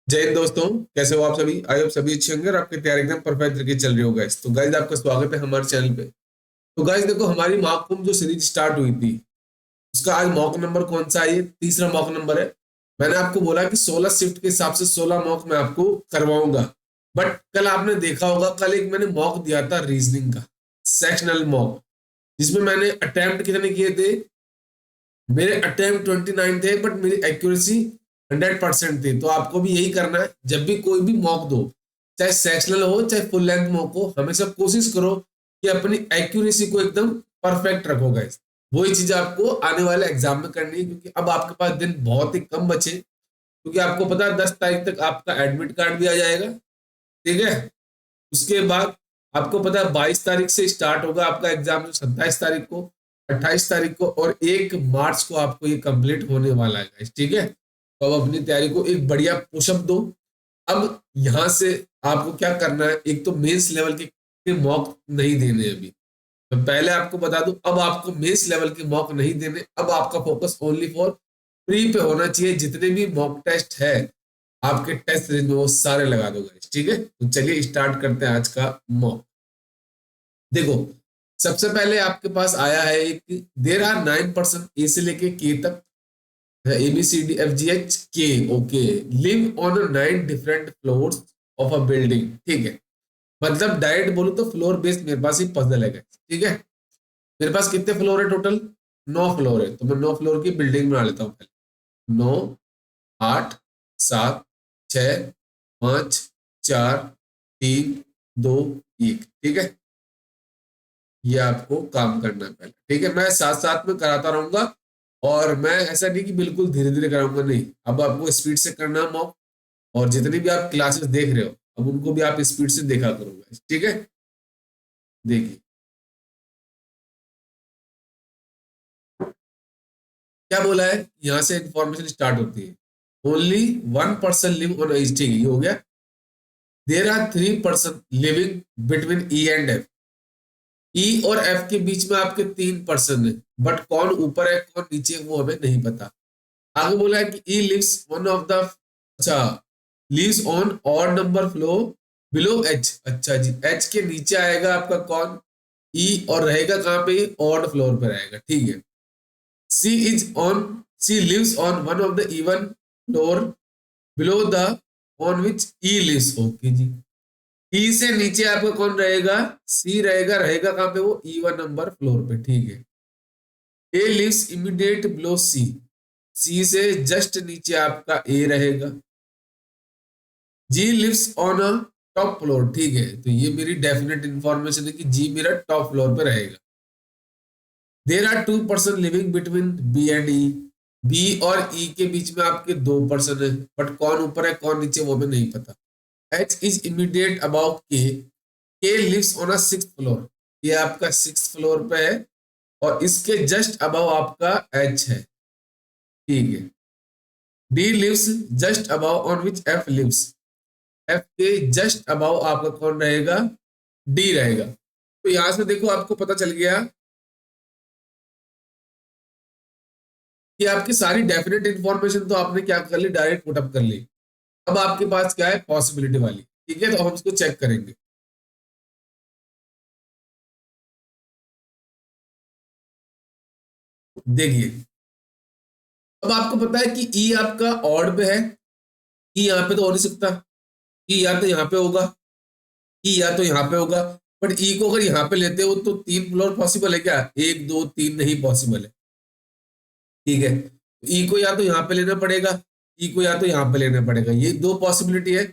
जय हिंद दोस्तों। कैसे हो आप सभी? आई होप सभी अच्छे होंगे और आपकी तैयारी एकदम परफेक्ट तरीके से चल रही हो गाइस। तो गाइस आपका स्वागत है हमारे चैनल पे। तो गाइस देखो, हमारी मॉक कुंभ जो सीरीज स्टार्ट हुई थी उसका आज मॉक नंबर कौन सा है? ये तीसरा मॉक नंबर है। मैंने आपको बोला कि 16 शिफ्ट के हिसाब से 16 मॉक मैं आपको करवाऊंगा। बट कल आपने देखा होगा, कल एक मैंने मॉक दिया था रीजनिंग का, सेक्शनल मॉक, जिसमें मैंने अटेम्प्ट कितने किए थे? मेरे अटेम्प्ट 29 थे, बट मेरी एक्यूरेसी 100% थी। तो आपको भी यही करना है, जब भी कोई भी मॉक दो, चाहे सेक्शनल हो चाहे फुल लेंथ मॉक हो, हमेशा कोशिश करो कि अपनी एक्यूरेसी को एकदम परफेक्ट रखो गाइस। वही चीज आपको आने वाले एग्जाम में करनी है, क्योंकि अब आपके पास दिन बहुत ही कम बचे। क्योंकि आपको पता है 10 तारीख तक आपका एडमिट कार्ड भी आ जाएगा, ठीक है। उसके बाद आपको पता है 22 तारीख से स्टार्ट होगा आपका एग्जाम, जो 27 तारीख को, 28 तारीख को और 1 मार्च को आपको ये कंप्लीट होने वाला है, ठीक है। तो अब अपनी तैयारी को एक बढ़िया पुशअप दो। अब यहां से आपको क्या करना है, एक तो मेंस लेवल के मॉक नहीं देने अभी। तो पहले आपको बता दूं, अब आपको मेंस लेवल के मॉक नहीं देने। अब आपका फोकस ओनली फॉर प्री पे होना चाहिए। जितने भी मॉक टेस्ट है आपके टेस्ट रेंज में, वो सारे लगा दो गाइस, ठीक है। तो चलिए स्टार्ट करते हैं आज का मॉक। देखो, सबसे पहले आपके पास आया है एक, देर आर 9% ए से लेके के तक, A B C D F G H K, okay, live on 9 different floors of a building, ठीक है। मतलब डायरेक्ट बोलूं तो फ्लोर बेस्ड मेरे पास ही पजल है, ठीक है। मेरे पास कितने फ्लोर है टोटल? 9 फ्लोर है। तो मैं 9 फ्लोर की बिल्डिंग बना लेता हूँ पहले। 9, 8, 7, 6, 5, 4, 3, 2, 1, ठीक है। ये आपको काम करना है पहले, ठीक है। मैं साथ साथ में कराता रहूंगा, और मैं ऐसा नहीं कि बिल्कुल धीरे धीरे कराऊंगा, नहीं। अब आपको स्पीड से करना है मॉक। और जितनी भी आप क्लासेस देख रहे हो, अब उनको भी आप स्पीड से देखा करोगे, ठीक है। देखिए क्या बोला है, यहां से इंफॉर्मेशन स्टार्ट होती है। Only 1 person live on each, ठीक है, ये हो गया। There are 3 person living between E and F. E और एफ के बीच में आपके 3 पर्सन है, बट कौन ऊपर है कौन नीचे है, वो हमें नहीं पता। आगे बोला है कि E lives one of the, अच्छा, lives on odd number flow below H. अच्छा जी, एच के नीचे आएगा आपका कौन? ई, और रहेगा कहाँ पे? ऑड फ्लोर पे रहेगा, ठीक है। C is on, C lives on one of the even floor below the on which E lives, okay ji. E से नीचे आपका कौन रहेगा? सी रहेगा। रहेगा कहाँ पे? वो इवन नंबर फ्लोर पे, ठीक है। A lives immediate below C, C से जस्ट नीचे आपका ए रहेगा। G lives on a top floor, ठीक है। तो ये मेरी डेफिनेट इंफॉर्मेशन है कि जी मेरा टॉप फ्लोर पे रहेगा। There are 2 person living between B and E. B और ई के बीच में आपके 2 पर्सन है, बट कौन ऊपर है कौन नीचे वो हमें नहीं पता। एच इज इमीडिएट अबाउ के, के lives on a 6th floor, ये आपका 6th फ्लोर पे है। और इसके जस्ट अबाउ आपका एच है, ठीक है। D lives just above on which F lives, F के जस्ट अबाउ आपका कौन रहेगा? डी रहेगा। तो यहां से देखो आपको पता चल गया कि आपकी सारी डेफिनेट इंफॉर्मेशन तो आपने क्या कर ली, डायरेक्ट पुटअप कर ली। अब आपके पास क्या है? पॉसिबिलिटी वाली, ठीक है। तो हम इसको चेक करेंगे। देखिए, अब आपको पता है कि ई आपका ऑड पे है। ई यहाँ पे तो हो नहीं सकता। ई या तो यहाँ पे होगा, ई या तो यहाँ पे होगा। बट ई को अगर यहाँ पे लेते हो तो 3 फ्लोर पॉसिबल है क्या? 1, 2, 3 नहीं पॉसिबल है, ठीक है। ई को या तो यहाँ पे लेना पड़ेगा, ई को या तो यहाँ पे लेना पड़ेगा, ये दो पॉसिबिलिटी है।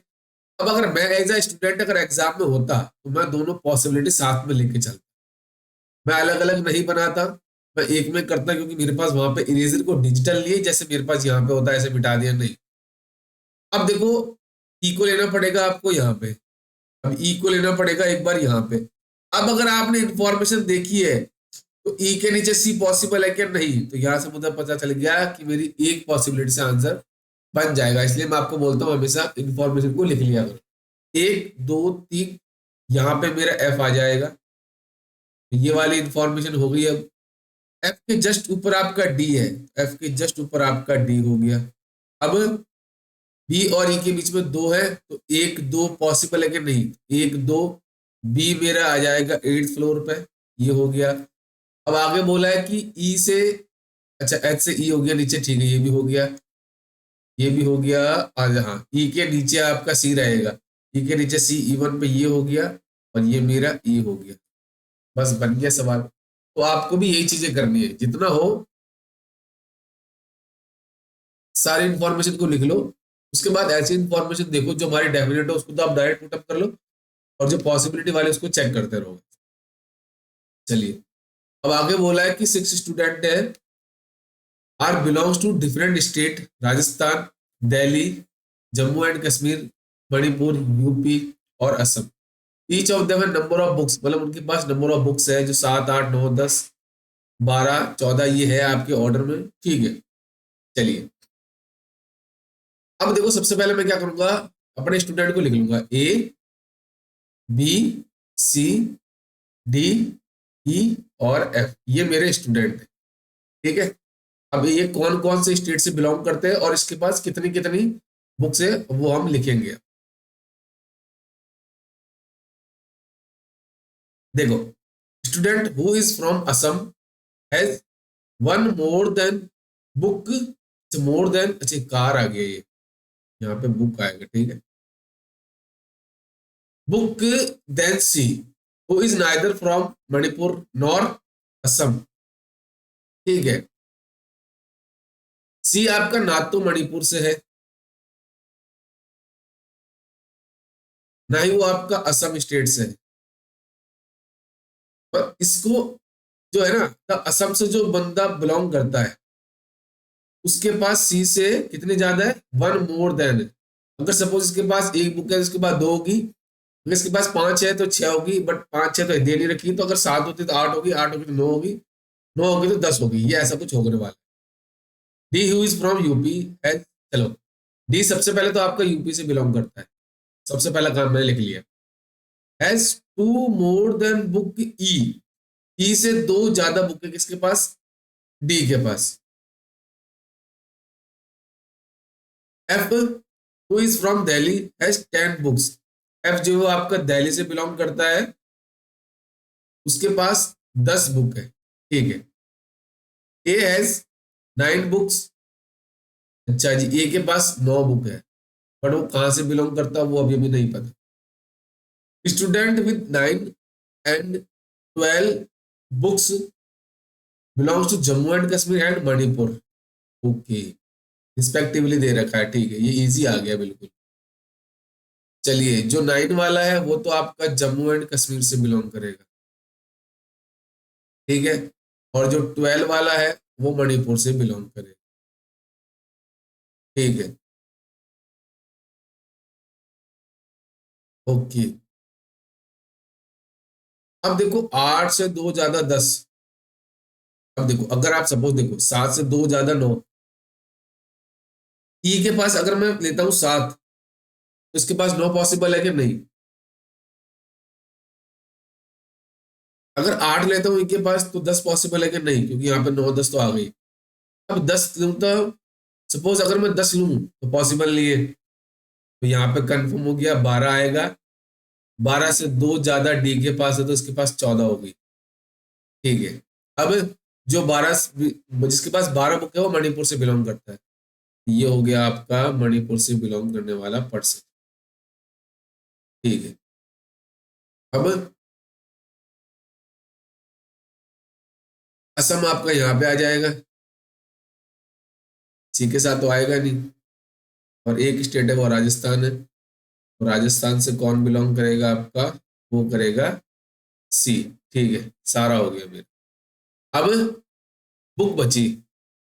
अब अगर मैं एज ए स्टूडेंट अगर एग्जाम में होता तो मैं दोनों पॉसिबिलिटी साथ में लेके चलता। मैं अलग अलग नहीं बनाता, मैं एक में करता, क्योंकि मेरे पास वहां पे इरेजर को डिजिटल लिए जैसे मेरे पास यहाँ पे होता है ऐसे मिटा दिया, नहीं। अब देखो, ई को लेना पड़ेगा आपको यहाँ पे। अब ई को लेना पड़ेगा एक बार यहाँ पे। अब अगर आपने इंफॉर्मेशन देखी है तो ई के नीचे सी पॉसिबल है क्या? नहीं। तो यहां से मुझे पता चल गया कि मेरी एक पॉसिबिलिटी से आंसर बन जाएगा। इसलिए मैं आपको बोलता हूँ हमेशा इंफॉर्मेशन को लिख लिया करो। 1, 2, 3, यहाँ पे मेरा एफ आ जाएगा। ये वाली इंफॉर्मेशन हो गई। अब एफ के जस्ट ऊपर आपका डी है, एफ के जस्ट ऊपर आपका डी हो गया। अब बी और ई के बीच में 2 है, तो 1 2 पॉसिबल है कि नहीं? 1 2, बी मेरा आ जाएगा 8th फ्लोर पे, ये हो गया। अब आगे बोला है कि ई से, अच्छा एच से ई हो गया नीचे, ठीक है, ये भी हो गया, ये भी हो गया। आज हाँ, ई के नीचे आपका सी रहेगा, ई के नीचे सी, E1 पे ये हो गया, और ये मेरा ई हो गया। बस बन गया सवाल। तो आपको भी यही चीजें करनी है, जितना हो सारी इंफॉर्मेशन को लिख लो। उसके बाद ऐसी इंफॉर्मेशन देखो जो हमारी डेफिनेट हो, उसको तो आप डायरेक्ट पुटअप कर लो, और जो पॉसिबिलिटी वाले उसको चेक करते रहो। चलिए, अब आगे बोला है कि 6 स्टूडेंट है, are belongs to different state, Rajasthan, Delhi, Jammu and Kashmir, Manipur, UP और Assam. Each of them number of books, मतलब उनके पास नंबर ऑफ बुक्स है जो 7 8 9 10 12 14 ये है आपके ऑर्डर में, ठीक है। चलिए, अब देखो सबसे पहले मैं क्या करूंगा, अपने स्टूडेंट को लिख लूंगा, ए बी सी डी ई और एफ, ये मेरे स्टूडेंट है, ठीक है। अब ये कौन कौन से स्टेट से बिलोंग करते हैं और इसके पास कितनी कितनी बुक्स है वो हम लिखेंगे। देखो, student who is from Assam has one more than book, more than, अच्छा कार आ गया, ये यहाँ पे बुक आएगा, ठीक है। Book than C, who is neither from Manipur nor Assam, ठीक है। सी आपका ना तो मणिपुर से है, ना ही वो आपका असम स्टेट से है। पर इसको जो है ना, तो असम से जो बंदा बिलोंग करता है उसके पास सी से कितने ज्यादा है, वन मोर देन। अगर सपोज इसके पास एक बुक है, इसके पास दो होगी, अगर इसके पास पांच है तो छह होगी, बट पांच छह तो दे नहीं रखी, तो अगर सात होती तो आठ होगी, आठ होगी तो नौ होगी, नौ होगी तो 10 होगी, ये ऐसा कुछ होने वाला है। D who is from UP है, चलो, डी सबसे पहले तो आपका यूपी से बिलोंग करता है, सबसे पहला काम मैंने लिख लिया। Has two more than book E, E से दो ज्यादा बुक है किसके पास, डी के पास। F who is from Delhi has 10 books, F जो है आपका दिल्ली से बिलोंग करता है, उसके पास 10 बुक है, ठीक है। ए हैज 9 बुक्स, अच्छा जी, ए के पास 9 बुक है, बट वो कहां से बिलोंग करता है वो अभी भी नहीं पता। Student with 9 and 12 books belongs to Jammu and Kashmir and Manipur, okay, respectively दे रखा है, ठीक है, ये इजी आ गया बिल्कुल। चलिए, जो 9 वाला है वो तो आपका जम्मू एंड कश्मीर से बिलोंग करेगा, ठीक है, और जो 12 वाला है वो मणिपुर से बिलोंग करेगा, ठीक है, ओके। अब देखो 8 से 2 ज्यादा 10, अब देखो अगर आप सपोज देखो 7 से 2 ज्यादा 9, ई के पास अगर मैं लेता हूं 7, तो इसके पास 9 पॉसिबल है कि नहीं? अगर 8 लेता हूं ई के पास तो 10 पॉसिबल है कि नहीं, क्योंकि यहाँ पे 9 10 तो आ गई। अब 10 लूं तो, सपोज अगर मैं 10 लूं तो पॉसिबल नहीं है, तो यहाँ पे कंफर्म हो गया 12 आएगा, 12 से 2 ज्यादा डी के पास है तो इसके पास 14 होगी, ठीक है। अब जो 12 जिसके पास 12 बुक है वो मणिपुर से बिलोंग करता है, ये हो गया आपका मणिपुर से बिलोंग करने वाला पर्सन, ठीक है। अब असम आपका यहाँ पे आ जाएगा, सी के साथ तो आएगा नहीं, और एक स्टेट है वो राजस्थान है, तो राजस्थान से कौन बिलोंग करेगा आपका, वो करेगा सी, ठीक है, सारा हो गया मेरा। अब बुक बची,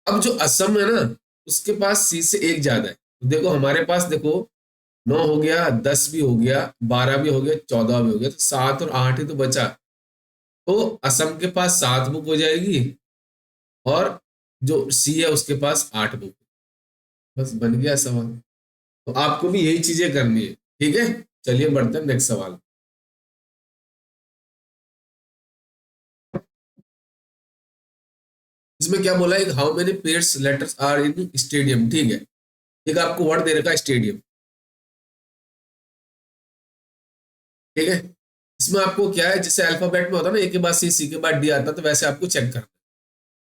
अब जो असम है ना उसके पास सी से एक ज्यादा है, तो देखो हमारे पास देखो 9 हो गया, 10 भी हो गया, 12 भी हो गया, 14 भी हो गया, तो 7 और 8 ही तो बचा। तो असम के पास 7 बुक हो जाएगी, और जो सी है उसके पास 8 बुक, बस बन गया सवाल। तो आपको भी यही चीजें करनी है, ठीक है। चलिए बढ़ते हैं नेक्स्ट सवाल। इसमें क्या बोला है, how many pairs letters are in stadium, ठीक है। एक आपको वर्ड दे रखा है स्टेडियम, ठीक है। इसमें आपको क्या है, जैसे अल्फाबेट में होता है ना, ए के बाद सी के बाद डी आता है, तो वैसे आपको चेक करना है।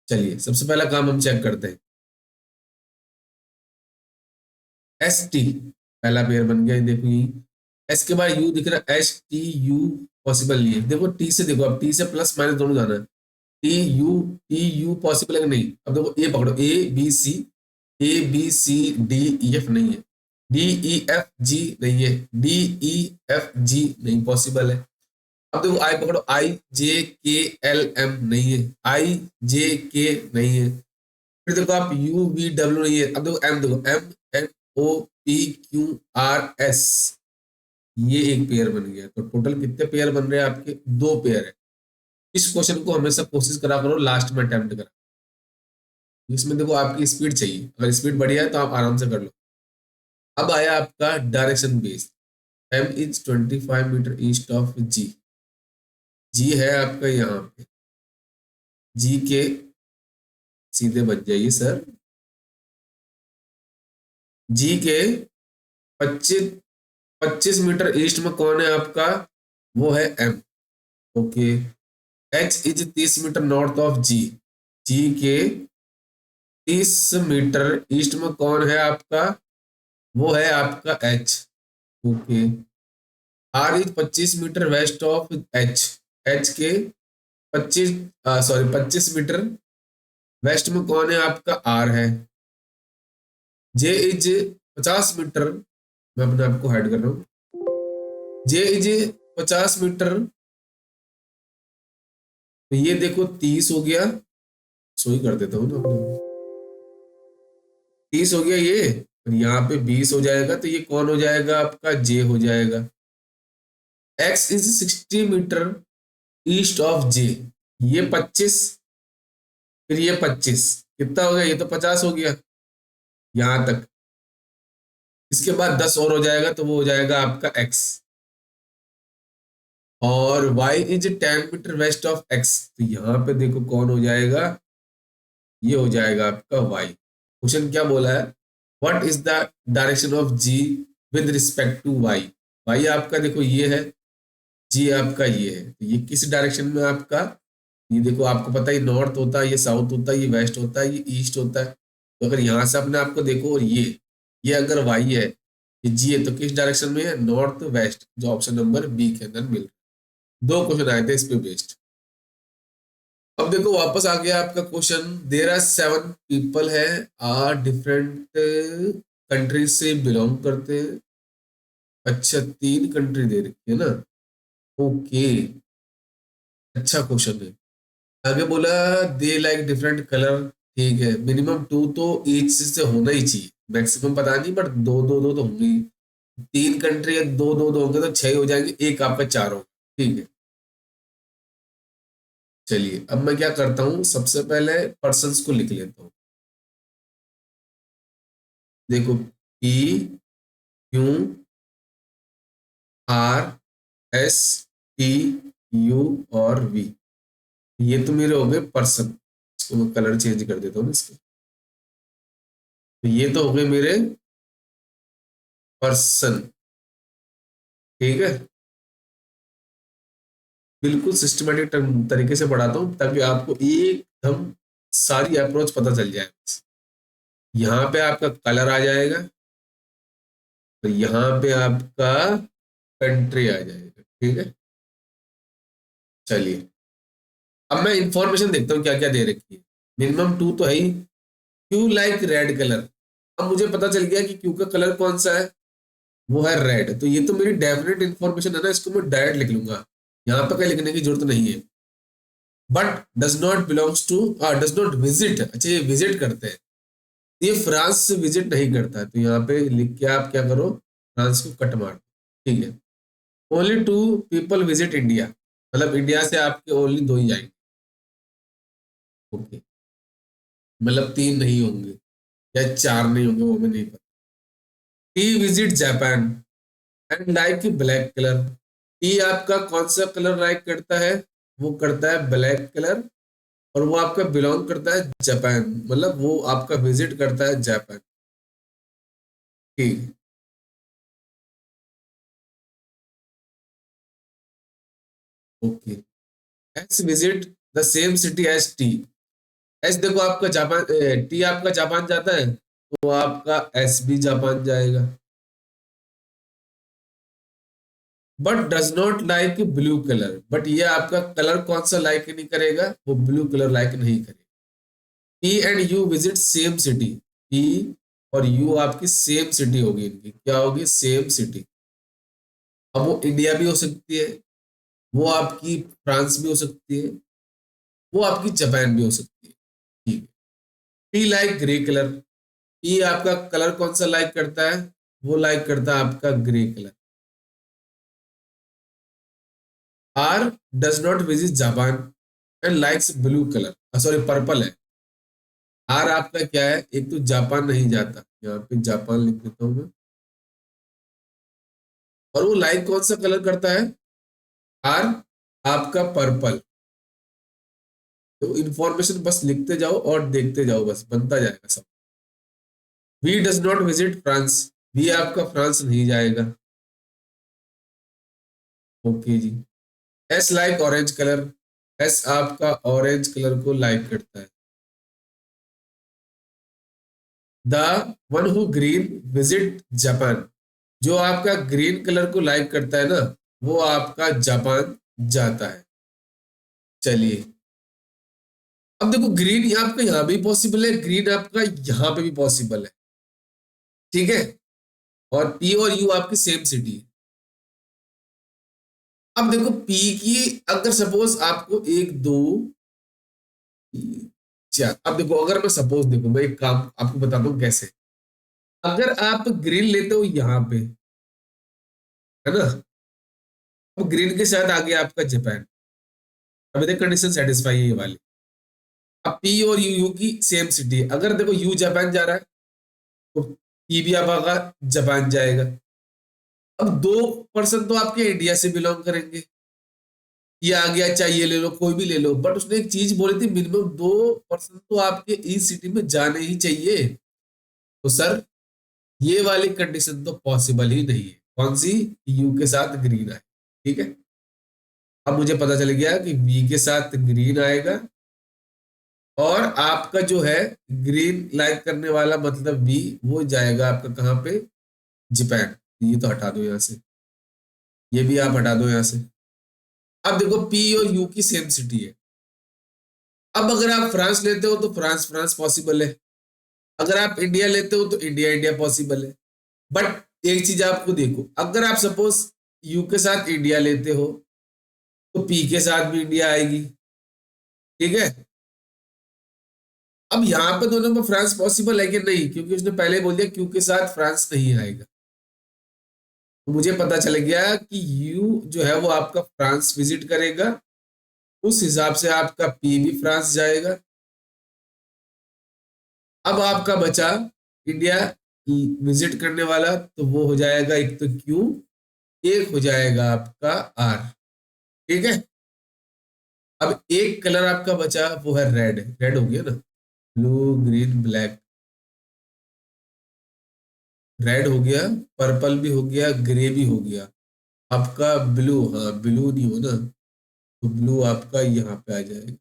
चलिए सबसे पहला काम हम चेक करते हैं। एस टी, पहला पेयर बन गया, देखो ये एस के बाद यू दिख रहा है, एस टी यू पॉसिबल नहीं है। देखो टी से, देखो अब टी से प्लस माइनस दोनों जाना है। टी यू पॉसिबल है कि नहीं? अब देखो ए पकड़ो, A B C D E F नहीं है, डी ई एफ जी नहीं है, डी ई एफ जी नहीं पॉसिबल है। अब देखो आई पकड़ो, आई जे के एल एम नहीं है, आई जे के नहीं है। फिर देखो आप यू वी डब्ल्यू नहीं है। अब देखो एम, देखो M N O P Q R S, ये एक पेयर बन गया। तो टोटल कितने पेयर बन रहे हैं आपके? दो पेयर है। इस क्वेश्चन को हमेशा कोशिश करा करो लास्ट में अटेम्प्ट करा। इसमें देखो आपकी स्पीड चाहिए, अगर स्पीड बढ़िया है तो आप आराम से कर लो। अब आया आपका direction based. M is 25 meter east of G. G है आपका यहाँ पे, जी के सीधे बच जाइए सर। जी के 25 25 मीटर ईस्ट में कौन है आपका? वो है M. Okay. H is 30 meter north of G. G के 30 मीटर ईस्ट में कौन है आपका? वो है आपका H. Okay. R is 25 metre west of H. H के 25 सॉरी 25 मीटर वेस्ट में कौन है आपका? आर है। जे इज 50 मीटर, मैं अपने आप को हाइड कर रहा हूँ। जे इज 50 मीटर, तो ये देखो 30 हो गया, सो ही कर देता हूँ ना अपने, 30 हो गया ये, और यहाँ पे 20 हो जाएगा, तो ये कौन हो जाएगा आपका? जे हो जाएगा। X is 60 meter east of J. ये 25, फिर ये 25, कितना हो गया? ये तो 50 हो गया यहां तक। इसके बाद 10 और हो जाएगा, तो वो हो जाएगा आपका एक्स। और y is 10 metre west of x, तो यहाँ पे देखो कौन हो जाएगा? ये हो जाएगा आपका y। क्वेश्चन क्या बोला है? What is the direction of g with respect to y? y आपका देखो ये है, g आपका ये है, तो ये किस डायरेक्शन में आपका? ये देखो आपको पता है, नॉर्थ होता है, ये साउथ होता है, ये वेस्ट होता है, ये ईस्ट होता है। तो अगर यहाँ से अपने आपको देखो, और ये अगर y है, ये g है, तो किस डायरेक्शन में है? नॉर्थ वेस्ट, जो ऑप्शन नंबर बी के अंदर मिल रहा है। दो क्वेश्चन आए थे इस पे बेस्ड। अब देखो वापस आ गया आपका क्वेश्चन। देयर आर 7 पीपल है, आर डिफरेंट कंट्री से बिलोंग करते हैं। अच्छा, 3 कंट्री दे रखी है ना। ओके, अच्छा क्वेश्चन है। आगे बोला दे लाइक डिफरेंट कलर, ठीक है। मिनिमम 2 तो ईच से होना ही चाहिए, मैक्सिमम पता नहीं, बट दो दो दो तो होंगे ही। 3 कंट्री है, दो दो दो होंगे तो 6 हो जाएंगे, एक आपका 4 होगा, ठीक है। चलिए अब मैं क्या करता हूँ, सबसे पहले पर्सन्स को लिख लेता हूँ। देखो P Q R S T U और वी, ये तो मेरे हो गए पर्सन। इसको मैं कलर चेंज कर देता हूँ ना इसके। तो ये तो हो गए मेरे पर्सन, ठीक है। बिल्कुल सिस्टमेटिक तरीके से पढ़ाता हूँ ताकि आपको एकदम सारी अप्रोच पता चल जाए। यहाँ पे आपका कलर आ जाएगा, तो यहाँ पे आपका कंट्री आ जाएगा, ठीक है। चलिए अब मैं इंफॉर्मेशन देखता हूँ क्या क्या दे रखी है। मिनिमम 2 तो है ही। क्यू लाइक रेड कलर, अब मुझे पता चल गया कि क्यू का कलर कौन सा है, वो है रेड। तो ये तो मेरी डेफिनेट इंफॉर्मेशन है ना, इसको मैं डायरेक्ट लिख लूंगा, यहाँ पर कहीं लिखने की जरूरत नहीं है। But does not belongs to, does not visit, अच्छा ये विजिट करते हैं, ये फ्रांस से विजिट नहीं करता है, तो यहाँ पे लिख के आप क्या करो, फ्रांस को कट मार दो, ठीक है। ओनली 2 पीपल विजिट इंडिया, मतलब इंडिया से आपके ओनली 2 ही आएंगे, ओके। मतलब 3 नहीं होंगे या 4 नहीं होंगे, वो हमें नहीं पता। T visit Japan and like black colour. T आपका कौन सा कलर लाइक करता है? वो करता है ब्लैक कलर, और वो आपका बिलोंग करता है जापान, मतलब वो आपका विजिट करता है जापान। ठीक। Okay. S visit the same city as T. S देखो आपका जापान, टी आपका जापान जाता है तो आपका एस भी जापान जाएगा। But does not like blue colour, but ये आपका कलर कौन सा लाइक नहीं करेगा, वो ब्लू कलर लाइक नहीं करेगा। P and you visit same city. P और यू आपकी सेम सिटी होगी, इनकी क्या होगी, सेम सिटी। अब वो इंडिया भी हो सकती है, वो आपकी फ्रांस भी हो सकती है, वो आपकी जापान भी हो सकती है। ठीक है। P like grey colour. P आपका कलर कौन सा लाइक करता है, वो लाइक करता है आपका grey colour. R does not visit Japan and likes blue colour, sorry purple है। आर आपका क्या है, एक तो जापान नहीं जाता, यहाँ पे जापान लिख देता हूँ मैं। और वो लाइक कौन सा कलर करता है, आर आपका पर्पल। तो इंफॉर्मेशन बस लिखते जाओ और देखते जाओ, बस बनता जाएगा सब। V does not visit France. V आपका फ्रांस नहीं जाएगा। Okay ji. S like orange colour. S आपका ऑरेंज कलर को लाइक करता है। The one who green visit Japan. जो आपका ग्रीन कलर को लाइक करता है ना, वो आपका जापान जाता है। चलिए, अब देखो ग्रीन आपका यहाँ भी पॉसिबल है, ग्रीन आपका यहाँ पे भी पॉसिबल है। ठीक है। और पी और यू आपकी सेम सिटी है। अब देखो पी की, अगर सपोज आपको एक दो तीन, चार, अब देखो अगर मैं सपोज, देखो मैं एक काम आपको बताता हूँ कैसे। अगर आप ग्रीन लेते हो यहाँ पे, है ना, अब ग्रीन के साथ आ गया आपका जापान। अभी तक कंडीशन सेटिस्फाई है ये वाली। अब पी और यू की सेम सिटी है, अगर देखो यू जापान जा रहा है तो पी भी आपका जापान जाएगा। अब दो पर्सन तो आपके इंडिया से बिलोंग करेंगे, ये आ गया, चाहे ये ले लो कोई भी ले लो, बट उसने एक चीज बोली थी, मिनिमम दो पर्सन तो आपके इस सिटी में जाने ही चाहिए। तो सर ये वाली कंडीशन तो पॉसिबल ही नहीं है। कौन सी, यू के साथ ग्रीन आए। ठीक है। अब मुझे पता चल गया कि वी के साथ ग्रीन आएगा, और आपका जो है ग्रीन लाइक करने वाला मतलब वी, वो जाएगा आपका कहाँ पे, जापान। ये तो हटा दो यहाँ से, ये भी आप हटा दो यहाँ से। अब देखो पी और यू की सेम सिटी है। अब अगर आप फ्रांस लेते हो तो फ्रांस फ्रांस पॉसिबल है, अगर आप इंडिया लेते हो तो इंडिया इंडिया पॉसिबल है। बट एक चीज आपको देखो, अगर आप सपोज यू के साथ इंडिया लेते हो तो पी के साथ भी इंडिया आएगी। ठीक है। अब यहाँ पे दोनों में फ्रांस पॉसिबल है कि नहीं, क्योंकि उसने पहले बोल दिया क्यू के साथ फ्रांस नहीं आएगा। तो मुझे पता चल गया कि यू जो है वो आपका फ्रांस विजिट करेगा, उस हिसाब से आपका पी भी फ्रांस जाएगा। अब आपका बचा इंडिया विजिट करने वाला, तो वो हो जाएगा एक तो क्यू, एक हो जाएगा आपका आर। ठीक है। अब एक कलर आपका बचा, वो है रेड। रेड हो गया ना, ब्लू ग्रीन ब्लैक, रेड हो गया, पर्पल भी हो गया, ग्रे भी हो गया। आपका ब्लू, हाँ ब्लू नहीं हो ना, तो ब्लू आपका यहाँ पे आ जाएगा।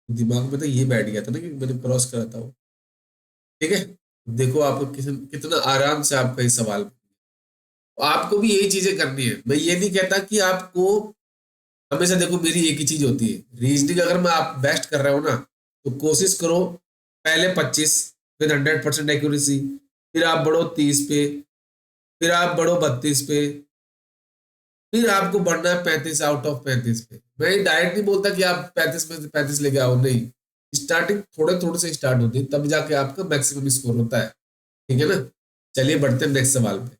दिमाग में तो ये बैठ गया था ना कि मैंने क्रॉस करा था वो। ठीक है। देखो आपको कितना आराम से आपका ये सवाल, तो आपको भी यही चीजें करनी है। मैं ये नहीं कहता कि आपको हमेशा, देखो मेरी एक ही चीज होती है, रीजनिंग अगर मैं आप बेस्ट कर रहा हूँ ना, तो कोशिश करो पहले 25 फिर 100% एक्यूरेसी, फिर आप बढ़ो 30 पे, फिर आप बढ़ो 32 पे, फिर आपको बढ़ना है 35 आउट ऑफ 35 पे। मैं डायरेक्ट नहीं बोलता कि आप 35 में से 35 लेके आओ, नहीं। स्टार्टिंग थोड़े थोड़े से स्टार्ट होती है, तब जाके आपका मैक्सिमम स्कोर होता है। ठीक है ना। चलिए बढ़ते हैं नेक्स्ट सवाल पे।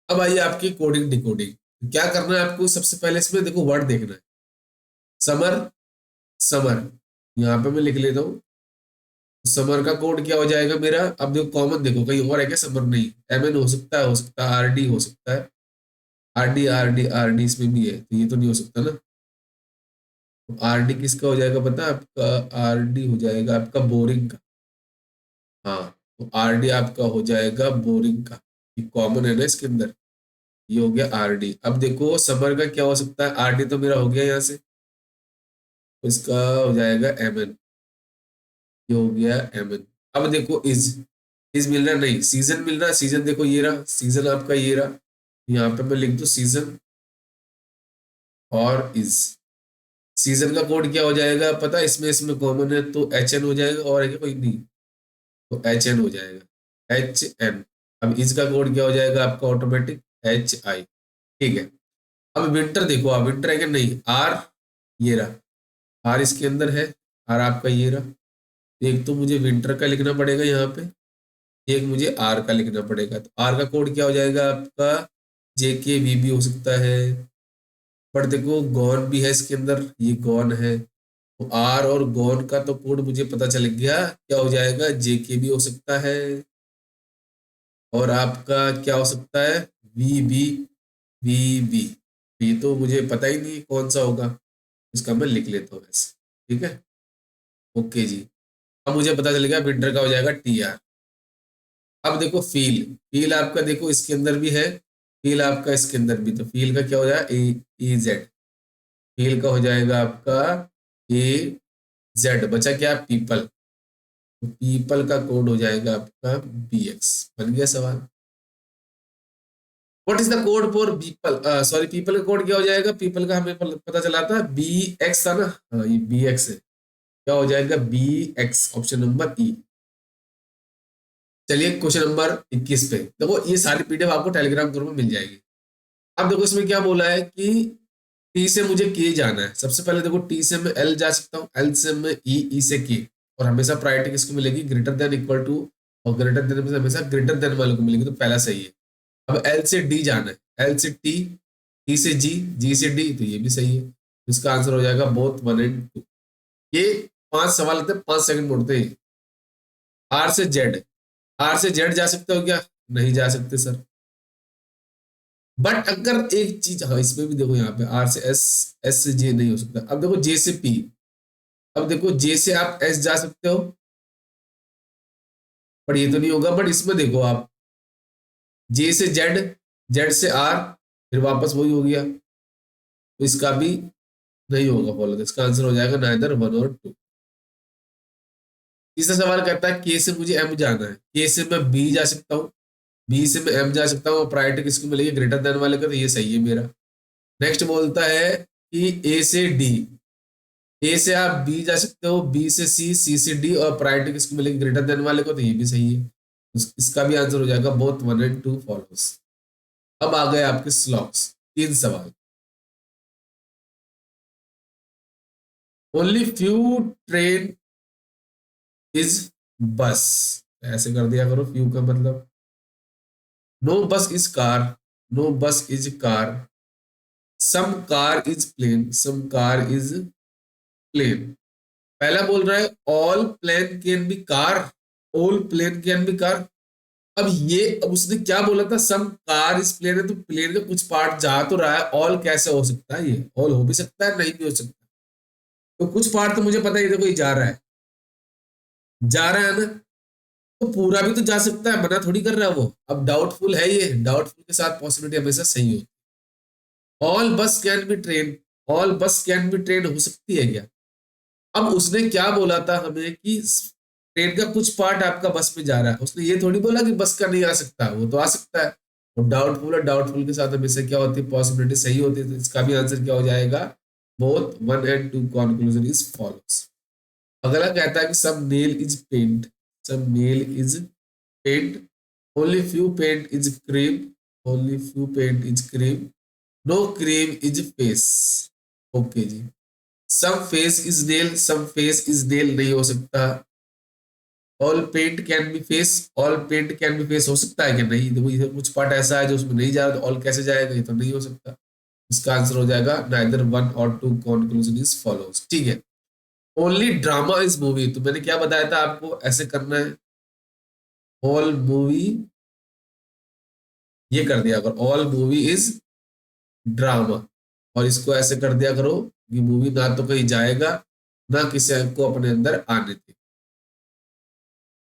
अब आइए आपकी कोडिंग डिकोडिंग। क्या करना है आपको, सबसे पहले इसमें देखो वर्ड देखना है, समर। समर यहाँ पे मैं लिख लेता हूँ। समर का कोड क्या हो जाएगा मेरा, अब देखो कॉमन, देखो कहीं और है क्या, समर नहीं, एम एन हो सकता है, आर डी हो सकता है, आर डी इसमें भी है, तो ये तो नहीं हो सकता ना। आर डी किसका हो जाएगा पता है आपका, आर डी हो जाएगा आपका बोरिंग का। हाँ, तो आर डी आपका हो जाएगा बोरिंग का। ये कॉमन है ना इसके अंदर, ये हो गया आर डी। अब देखो समर का क्या हो सकता है, आर डी तो मेरा हो गया यहाँ से, तो इसका हो जाएगा एम एन, ये हो गया एम एन। अब देखो इज मिल रहा नहीं, सीजन मिल रहा है, सीजन देखो ये रहा, सीजन आपका ये रहा, यहाँ पे मैं लिख दूं सीजन और इज। सीजन का कोड क्या हो जाएगा पता है, इसमें इसमें कॉमन है तो एच एन हो जाएगा, और है क्या कोई नहीं, तो एच एन हो जाएगा, एच एन। अब इज का कोड क्या हो जाएगा आपका ऑटोमेटिक, एच आई। ठीक है। अब विंटर देखो आप, विंटर है कि नहीं, आर ये रहा, आर इसके अंदर है, आर आपका ये रहा। एक तो मुझे विंटर का लिखना पड़ेगा यहाँ पे, एक मुझे आर का लिखना पड़ेगा। तो आर का कोड क्या हो जाएगा आपका, जे के वी भी हो सकता है, पर देखो गॉन भी है इसके अंदर, ये गॉन है, तो आर और गॉन का तो कोड मुझे पता चल गया, क्या हो जाएगा, जे के भी हो सकता है, और आपका क्या हो सकता है, वी बी, वी बी। ये तो मुझे पता ही नहीं कौन सा होगा, इसका मैं लिख लेता हूँ ऐसे। ठीक है, ओके जी। अब मुझे पता चल गया विंटर का हो जाएगा टी आर। अब देखो फील, फील आपका देखो इसके अंदर भी है, फील आपका इसके अंदर भी, तो फील का क्या हो जाएगा, ए जेड। फील का हो जाएगा आपका ए जेड। बचा क्या, पीपल, तो पीपल का कोड हो जाएगा आपका बी एक्स। बन गया सवाल। What is the code for people, sorry people का कोड क्या हो जाएगा, पीपल का हमें पता चला था बी एक्स था ना, हाँ ये बी एक्स है, क्या हो जाएगा B X, option number E. चलिए क्वेश्चन नंबर 21 पे देखो, ये सारी पीडीएफ आपको टेलीग्राम ग्रुप में मिल जाएगी। अब देखो इसमें क्या बोला है कि टी से मुझे के जाना है। सबसे पहले देखो टी से मैं एल जा सकता हूँ, एल से मैं ई, ई से के, और हमेशा प्रायोरिटी किसको मिलेगी, ग्रेटर देन इक्वल टू, और ग्रेटर देन में से हमेशा ग्रेटर देन वाले को मिलेगी, तो पहला सही है। अब एल से डी जाना है, एल से टी, टी से जी, जी से डी, तो ये भी सही है। इसका आंसर हो जाएगा बोथ 1 एंड 2। ये 5 सवाल होते हैं, 5 सेकंड मोड़ते हैं। आर से जेड, आर से जेड जा सकते हो क्या, नहीं जा सकते सर। बट अगर एक चीज, हाँ इसमें भी देखो यहाँ पे आर से एस, एस से जे नहीं हो सकता। अब देखो जे से पी, अब देखो जे से आप एस जा सकते हो, पर ये तो नहीं होगा। बट इसमें देखो आप जे से जेड, जेड से आर, फिर वापस वही हो गया, तो इसका भी नहीं होगा फॉलो, तो इसका आंसर हो जाएगा नाइदर 1 और 2। तीसरा सवाल कहता है के से मुझे एम जाना है, के से मैं बी जा सकता हूँ, बी से मैं एम जा सकता हूँ, प्रायोरिटी किसको मिलेगी, ग्रेटर देन वाले का, तो ये सही है मेरा। नेक्स्ट बोलता है कि ए से डी, ए से आप बी जा सकते हो, बी से सी, सी से डी, और प्रायोरिटी किसको मिलेगी, ग्रेटर देन वाले को, तो ये भी सही है। इसका भी आंसर हो जाएगा बोथ 1 एंड 2 फॉलोस। अब आ गए आपके स्लॉक्स, 3 सवाल। ओनली फ्यू ट्रेन इज बस, ऐसे कर दिया करो, फ्यू का मतलब no bus is car, no bus is car, some car is plane, some car is plane. पहला बोल रहा है all plane can be car, all plane can be car. अब ये, अब उसने क्या बोला था, सम कार इज प्लेन है, तो प्लेन का कुछ पार्ट जा तो रहा है, ऑल कैसे हो सकता है, ये ऑल हो भी सकता है नहीं भी हो सकता, तो कुछ पार्ट तो मुझे पता ही, देखो ये जा रहा है, जा रहा है ना, तो पूरा भी तो जा सकता है, मना थोड़ी कर रहा है वो। अब डाउटफुल है, ये डाउटफुल के साथ पॉसिबिलिटी हमेशा सही होती है। ऑल बस कैन बी ट्रेन, ऑल बस कैन बी ट्रेन हो सकती है क्या। अब उसने क्या बोला था हमें कि ट्रेन का कुछ पार्ट आपका बस में जा रहा है, उसने ये थोड़ी बोला कि बस का नहीं आ सकता, वो तो आ सकता है। और डाउटफुल है, डाउटफुल के साथ हमेशा क्या होती है, पॉसिबिलिटी सही होती है, तो इसका भी आंसर क्या हो जाएगा, both 1 and 2 conclusion is follows. अगला कहता है कि सब नेल इज पेंट, सब nail is paint, only few paint is cream, only few paint is cream, no cream is face. Okay जी। Some face is nail, some face is nail नहीं हो सकता। All paint can be face, all paint can be face हो सकता है कि नहीं, देखो ये कुछ पार्ट ऐसा है जो उसमें नहीं जा रहा, तो ऑल कैसे जाएगा, ये तो नहीं हो सकता। इसका आंसर हो जाएगा नाइदर 1 और 2 कंक्लूजन इज फॉलोज। ठीक है। ओनली ड्रामा इज मूवी, तो मैंने क्या बताया था आपको, ऐसे करना है, ऑल मूवी, ये कर दिया करो, ऑल मूवी इज ड्रामा, और इसको ऐसे कर दिया करो कि मूवी ना तो कहीं जाएगा, ना किसी को अपने अंदर आने दे।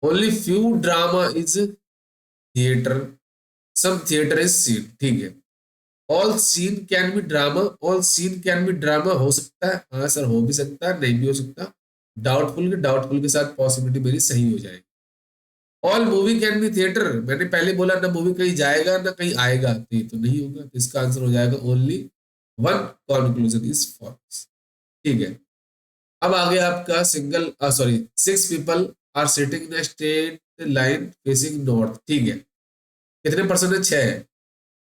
Only few drama is theatre, some theatre is scene, ठीक है। All scene can be drama, all scene can be drama हो सकता है, हाँ सर हो भी सकता है, नहीं भी हो सकता। डाउटफुल के साथ पॉसिबिलिटी मेरी सही हो जाएगी। All movie can be theatre, मैंने पहले बोला ना मूवी कहीं जाएगा ना कहीं आएगा, तो ये तो नहीं होगा, तो इसका आंसर हो जाएगा only one, conclusion is false, ठीक है। अब आ गया आपका single sorry, six people are sitting in straight line facing north, ठीक है। कितने परसेंट है? 6 है।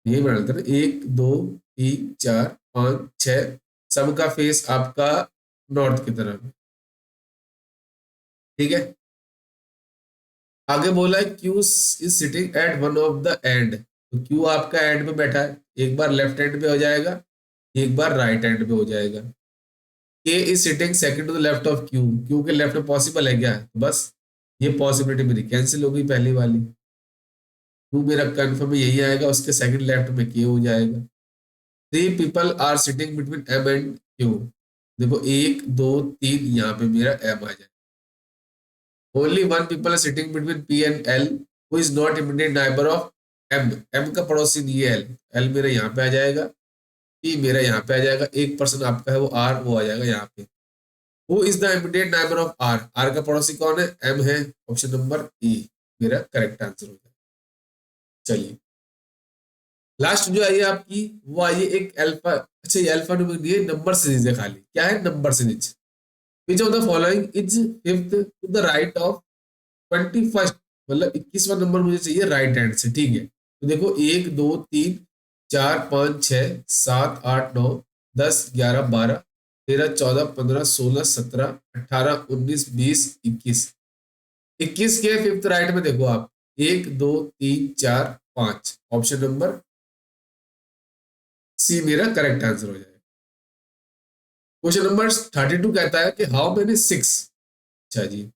यही बना लेते हैं ना, 1 2 3 4 5 6, सबका फेस आपका नॉर्थ की तरफ है, ठीक है। आगे बोला है Q is sitting at one of the end, तो क्यू आपका एंड पे बैठा है, एक बार लेफ्ट एंड पे हो जाएगा, एक बार राइट एंड पे हो जाएगा। K is sitting second to the left of Q, Q के लेफ्ट में पॉसिबल है क्या? तो बस ये पॉसिबिलिटी मेरी कैंसिल हो गई पहली वाली, क्यू मेरा कंफर्म यही आएगा, उसके सेकंड लेफ्ट में के हो जाएगा। Three people are sitting between M and Q, देखो 1 2 3, यहाँ पे मेरा एम आ जाएगा। Only one people are sitting between P and L who is not immediate neighbour of M, M का पड़ोसी नहीं है एल, एल मेरा यहाँ पे आ जाएगा, पी मेरा यहाँ पे आ जाएगा, एक पर्सन आपका है वो आर, वो आ जाएगा यहाँ पे। Who is the immediate neighbour of R, R का पड़ोसी कौन है? एम है, ऑप्शन नंबर ई मेरा करेक्ट आंसर हो जाएगा। चलिए लास्ट जो आई है आपकी, वो आई है एक अल्फा, अच्छा ये अल्फा न्यूमेरिक है, नंबर सीरीज है खाली, क्या है? Number series. Which of the following is fifth to the right of 21st, मतलब 21वां नंबर मुझे चाहिए राइट हैंड से, ठीक है। तो देखो 1 2 3 4 5 6 7 8 9 10 11 12 13 14 15 16 17 18 19 20 21, 21 के फिफ्थ राइट में देखो आप, 1 2 3 4 5, ऑप्शन नंबर सी मेरा करेक्ट आंसर हो जाएगा। क्वेश्चन नंबर 32 कहता है कि हाउ मेनी सिक्स, अच्छा जी,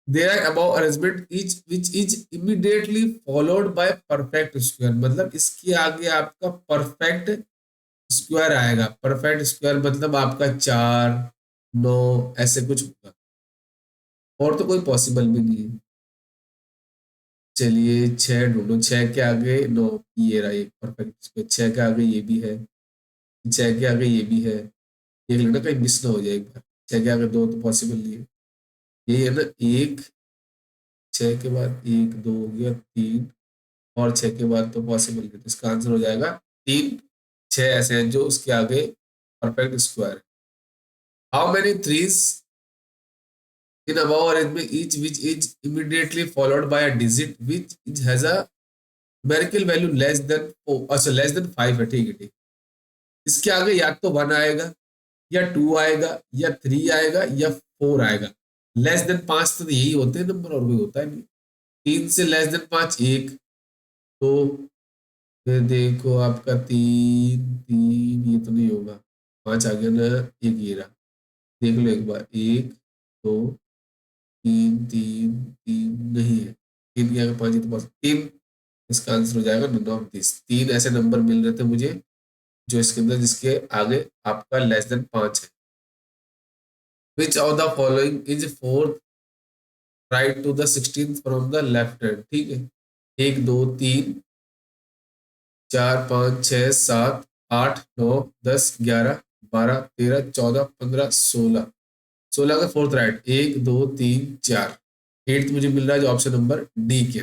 there are above arrangement each which is immediately followed by perfect square, मतलब इसके आगे आपका परफेक्ट स्क्वायर आएगा, परफेक्ट स्क्वायर मतलब आपका 4 9 ऐसे कुछ होगा, और तो कोई पॉसिबल भी नहीं है। चलिए 6 ढूंढो, 6 के आगे 9, ये रहा एक परफेक्ट स्क्वायर, 6 के आगे ये भी है, 6 के आगे ये भी है, देख लेना कहीं मिस ना हो जाए एक बार, 6 के आगे 2 तो पॉसिबल नहीं है, यही है ना, एक 6 के बाद 1 2 हो गया 3, और 6 के बाद तो पॉसिबल नहीं, तो इसका आंसर हो जाएगा 3, 6 ऐसे हैं जो उसके आगे परफेक्ट स्क्वायर है। How many threes in above arrangement each which is immediately followed by a digit which is has a numerical value less than, अच्छा लेस देन 5 है, ठीक है ठीक। इसके आगे या तो 1 आएगा या 2 आएगा या 3 आएगा या 4 आएगा, लेस देन 5 तो यही होते हैं नंबर, और कोई होता है नहीं। 3 से लेस देन 5 1, तो फिर देखो आपका 3 3, ये तो नहीं होगा, 5 आ गया ना, एक ये रहा, देख लो एक बार, 1 2 3 3 3 नहीं है, 3 के आगे 5, ये तो बस 3, इसका आंसर हो जाएगा नन ऑफ दिस, 3 ऐसे नंबर मिल रहे थे मुझे जो इसके अंदर जिसके आगे आपका लेस देन 5 है। Which of the following is fourth right to the 16th from the left hand, ठीक है। 1 2 3 4 5 6 7 8 9 10 11 12 13 14 15 16, 16 का फोर्थ राइट, 1 2 3 4, एट्थ मुझे मिल रहा है जो ऑप्शन नंबर डी के।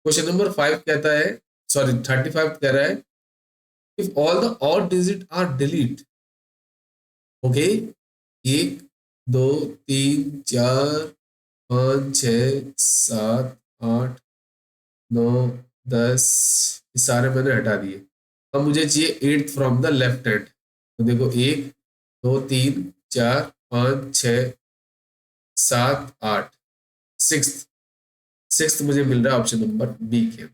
क्वेश्चन नंबर 5 कहता है, सॉरी 35 कह रहा है, if all the odd digit are delete, okay, 1 2 3 4 5 6 7 8 9 10, ये सारे मैंने हटा दिए, अब मुझे चाहिए eighth from the left hand, तो देखो 1 2 3 4 5 6 7 8, सिक्स्थ, सिक्स्थ मुझे मिल रहा है ऑप्शन नंबर बी के।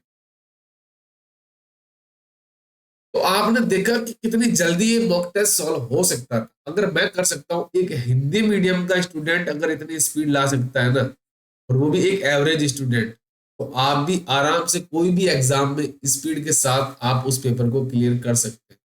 तो आपने देखा कि कितनी जल्दी ये मॉक टेस्ट सॉल्व हो सकता था, अगर मैं कर सकता हूँ, एक हिंदी मीडियम का स्टूडेंट अगर इतनी स्पीड ला सकता है ना, और वो भी एक एवरेज स्टूडेंट, तो आप भी आराम से कोई भी एग्जाम में स्पीड के साथ आप उस पेपर को क्लियर कर सकते हैं।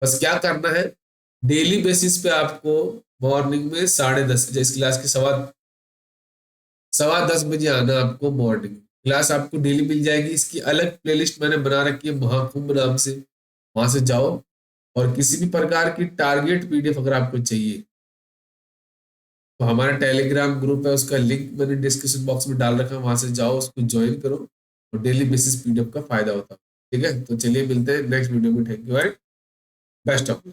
बस क्या करना है, डेली बेसिस पे आपको मॉर्निंग में 10:30, इस क्लास की 10:15 बजे आना आपको मॉर्निंग, क्लास आपको डेली मिल जाएगी। इसकी अलग प्लेलिस्ट मैंने बना रखी है महाकुंभ नाम से, वहां से जाओ। और किसी भी प्रकार की टारगेट पीडीएफ अगर आपको चाहिए तो हमारा टेलीग्राम ग्रुप है, उसका लिंक मैंने डिस्क्रिप्शन बॉक्स में डाल रखा है, वहां से जाओ, उसको ज्वाइन करो और डेली बेसिस पीडीएफ का फायदा होता है। ठीक है, तो चलिए मिलते हैं नेक्स्ट वीडियो में। Thank you, best of.